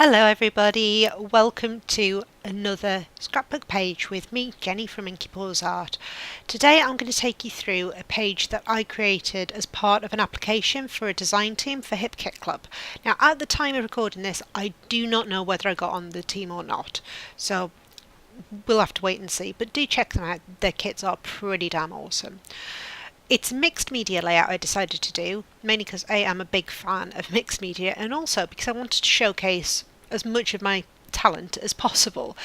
Hello everybody, welcome to another scrapbook page with me, Jenny from Inky Paws Art. Today I'm going to take you through a page that I created as part of an application for a design team for Hip Kit Club. Now at the time of recording this I do not know whether I got on the team or not, so we'll have to wait and see, but do check them out, their kits are pretty damn awesome. It's a mixed media layout I decided to do, mainly because I am a big fan of mixed media and also because I wanted to showcase as much of my talent as possible.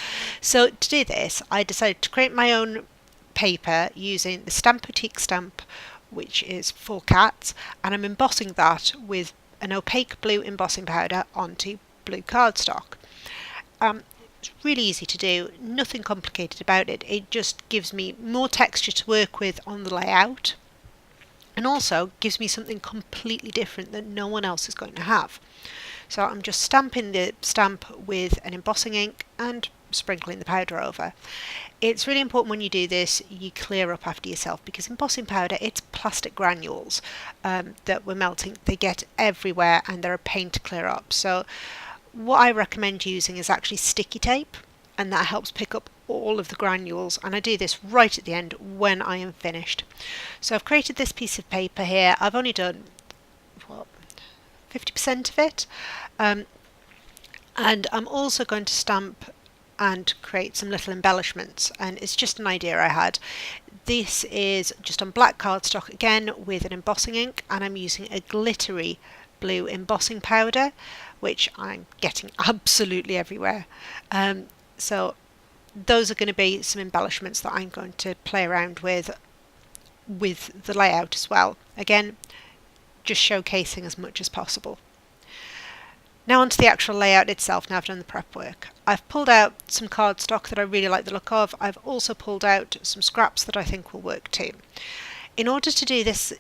So to do this, I decided to create my own paper using the Stampotique stamp, which is for cats, and I'm embossing that with an opaque blue embossing powder onto blue cardstock. It's really easy to do, nothing complicated about it. It just gives me more texture to work with on the layout, and also gives me something completely different that no one else is going to have. So I'm just stamping the stamp with an embossing ink and sprinkling the powder over. It's really important when you do this you clear up after yourself, because embossing powder, it's plastic granules that we're melting. They get everywhere and they're a pain to clear up. So what I recommend using is actually sticky tape, and that helps pick up all of the granules, and I do this right at the end when I am finished. So I've created this piece of paper here. I've only done 50% of it, and I'm also going to stamp and create some little embellishments, and it's just an idea I had. This is just on black cardstock again with an embossing ink, and I'm using a glittery blue embossing powder which I'm getting absolutely everywhere. So those are going to be some embellishments that I'm going to play around with the layout as well. Again, just showcasing as much as possible. Now onto the actual layout itself. Now I've done the prep work. I've pulled out some cardstock that I really like the look of. I've also pulled out some scraps that I think will work too. In order to do this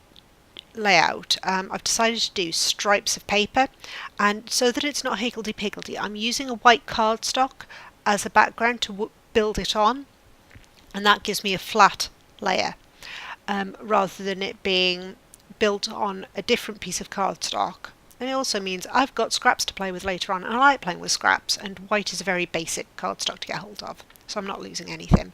layout, I've decided to do stripes of paper, and so that it's not higgledy-piggledy, I'm using a white cardstock as a background to build it on, and that gives me a flat layer rather than it being built on a different piece of cardstock. And it also means I've got scraps to play with later on, and I like playing with scraps, and white is a very basic cardstock to get hold of, so I'm not losing anything.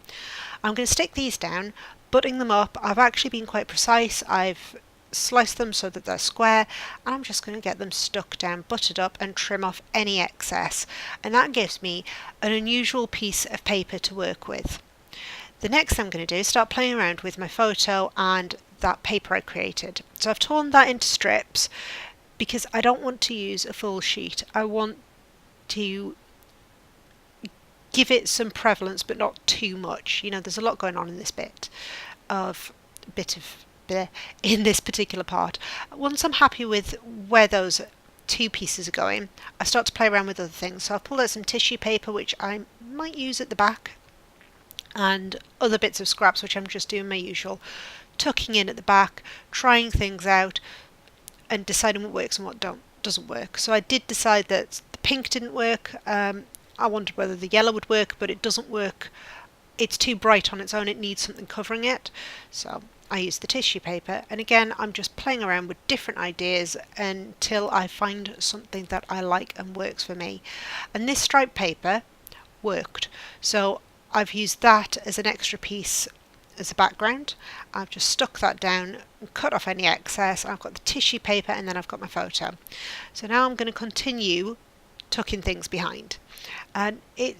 I'm going to stick these down, butting them up. I've actually been quite precise. I've sliced them so that they're square, and I'm just going to get them stuck down, buttered up, and trim off any excess, and that gives me an unusual piece of paper to work with. The next thing I'm going to do is start playing around with my photo and that paper I created. So I've torn that into strips because I don't want to use a full sheet. I want to give it some prevalence but not too much. You know, there's a lot going on in this bit of in this particular part. Once I'm happy with where those two pieces are going, I start to play around with other things. So I've pulled out some tissue paper which I might use at the back, and other bits of scraps which I'm just doing my usual tucking in at the back, trying things out and deciding what works and what doesn't work. So I did decide that the pink didn't work. I wondered whether the yellow would work, but it doesn't work. It's too bright on its own, it needs something covering it. So I use the tissue paper, and again I'm just playing around with different ideas until I find something that I like and works for me. And this striped paper worked, so I've used that as an extra piece as a background. I've just stuck that down and cut off any excess. I've got the tissue paper and then I've got my photo. So now I'm going to continue tucking things behind, and it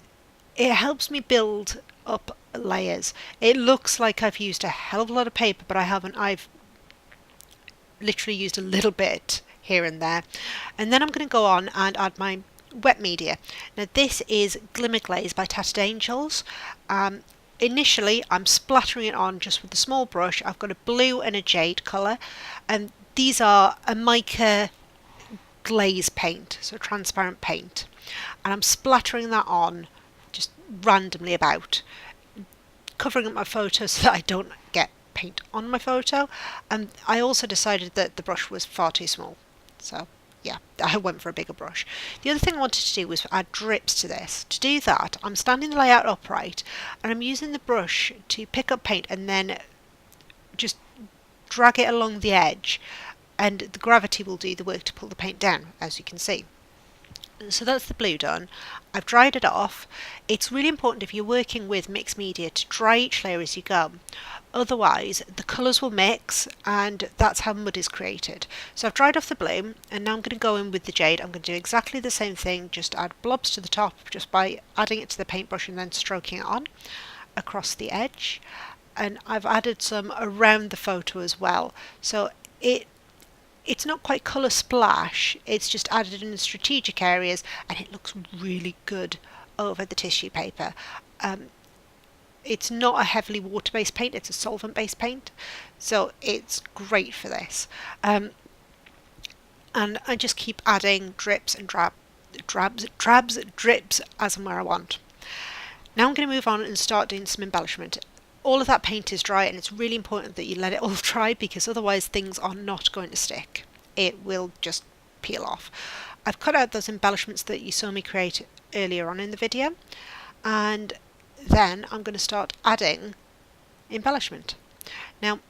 helps me build up layers. It looks like I've used a hell of a lot of paper, but I haven't. I've literally used a little bit here and there. And then I'm going to go on and add my wet media. Now this is Glimmer Glaze by Tattered Angels. Initially I'm splattering it on just with a small brush. I've got a blue and a jade colour, and these are a mica glaze paint, so transparent paint, and I'm splattering that on just randomly about, covering up my photo so that I don't get paint on my photo. And I also decided that the brush was far too small, so yeah, I went for a bigger brush. The other thing I wanted to do was add drips to this. To do that, I'm standing the layout upright and I'm using the brush to pick up paint and then just drag it along the edge, and the gravity will do the work to pull the paint down, as you can see. So that's the blue done. I've dried it off. It's really important if you're working with mixed media to dry each layer as you go. Otherwise the colours will mix and that's how mud is created. So I've dried off the blue and now I'm going to go in with the jade. I'm going to do exactly the same thing, just add blobs to the top just by adding it to the paintbrush and then stroking it on across the edge. And I've added some around the photo as well. So it's not quite colour splash, it's just added in strategic areas and it looks really good over the tissue paper. It's not a heavily water-based paint, it's a solvent-based paint, so it's great for this. And I just keep adding drips and drips as and where I want. Now I'm going to move on and start doing some embellishment. All of that paint is dry and it's really important that you let it all dry because otherwise things are not going to stick. It will just peel off. I've cut out those embellishments that you saw me create earlier on in the video, and then I'm going to start adding embellishment. Now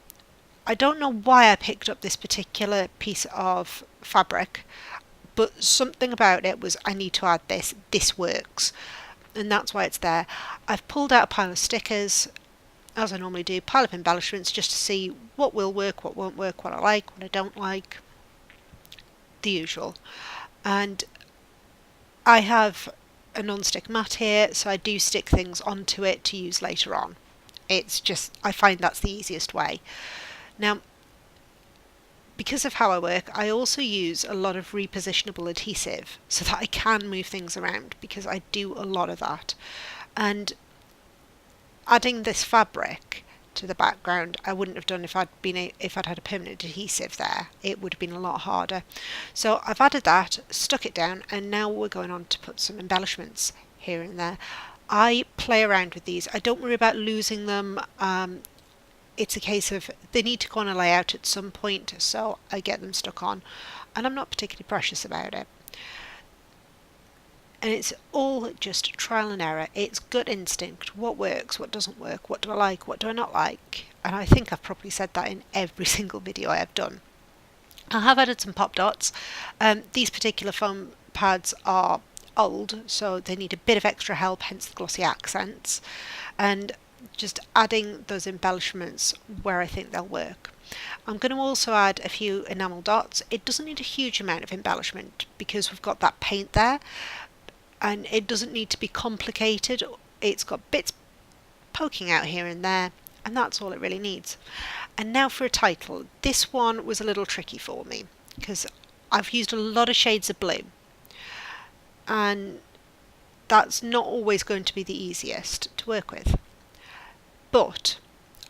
I don't know why I picked up this particular piece of fabric, but something about it was I need to add this works, and that's why it's there. I've pulled out a pile of stickers, as I normally do, pile of embellishments just to see what will work, what won't work, what I like, what I don't like, the usual. And I have a non-stick mat here, so I do stick things onto it to use later on. It's just, I find that's the easiest way. Now, because of how I work, I also use a lot of repositionable adhesive so that I can move things around, because I do a lot of that. And adding this fabric to the background I wouldn't have done if I'd had a permanent adhesive there. It would have been a lot harder. So I've added that, stuck it down, and now we're going on to put some embellishments here and there. I play around with these. I don't worry about losing them. It's a case of they need to go on a layout at some point, so I get them stuck on, and I'm not particularly precious about it. And it's all just trial and error. It's gut instinct. What works, what doesn't work, what do I like, what do I not like. And I think I've probably said that in every single video I have done. I have added some pop dots. These particular foam pads are old, so they need a bit of extra help, hence the glossy accents. And just adding those embellishments where I think they'll work. I'm going to also add a few enamel dots. It doesn't need a huge amount of embellishment because we've got that paint there. And it doesn't need to be complicated. It's got bits poking out here and there, and that's all it really needs. And now for a title. This one was a little tricky for me because I've used a lot of shades of blue, and that's not always going to be the easiest to work with. But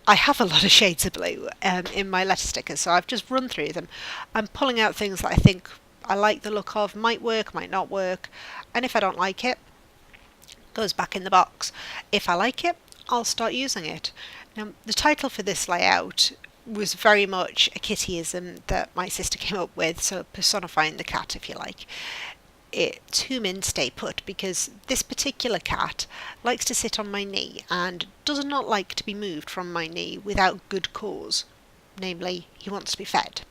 I have a lot of shades of blue in my letter stickers, so I've just run through them. I'm pulling out things that I think I like the look of, might work, might not work, and if I don't like it, it goes back in the box. If I like it, I'll start using it. Now, the title for this layout was very much a kittyism that my sister came up with, so personifying the cat, if you like. It's Hoomin, Stay Put, because this particular cat likes to sit on my knee and does not like to be moved from my knee without good cause, namely, he wants to be fed.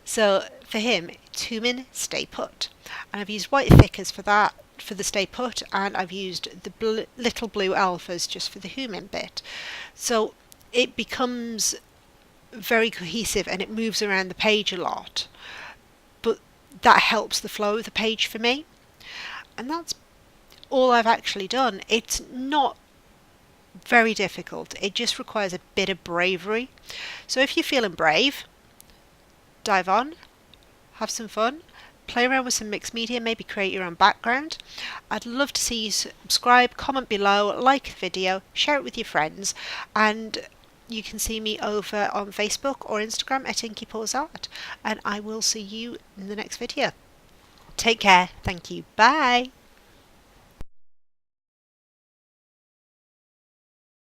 So for him, it's Hoomin, Stay Put, and I've used white thickers for that, for the Stay Put, and I've used the little blue alphas just for the Hoomin bit. So it becomes very cohesive and it moves around the page a lot, but that helps the flow of the page for me, and that's all I've actually done. It's not very difficult, it just requires a bit of bravery. So if you're feeling brave, dive on, have some fun, play around with some mixed media, maybe create your own background. I'd love to see you subscribe, comment below, like the video, share it with your friends, and you can see me over on Facebook or Instagram at Inky Paws Art, and I will see you in the next video. Take care, thank you, bye!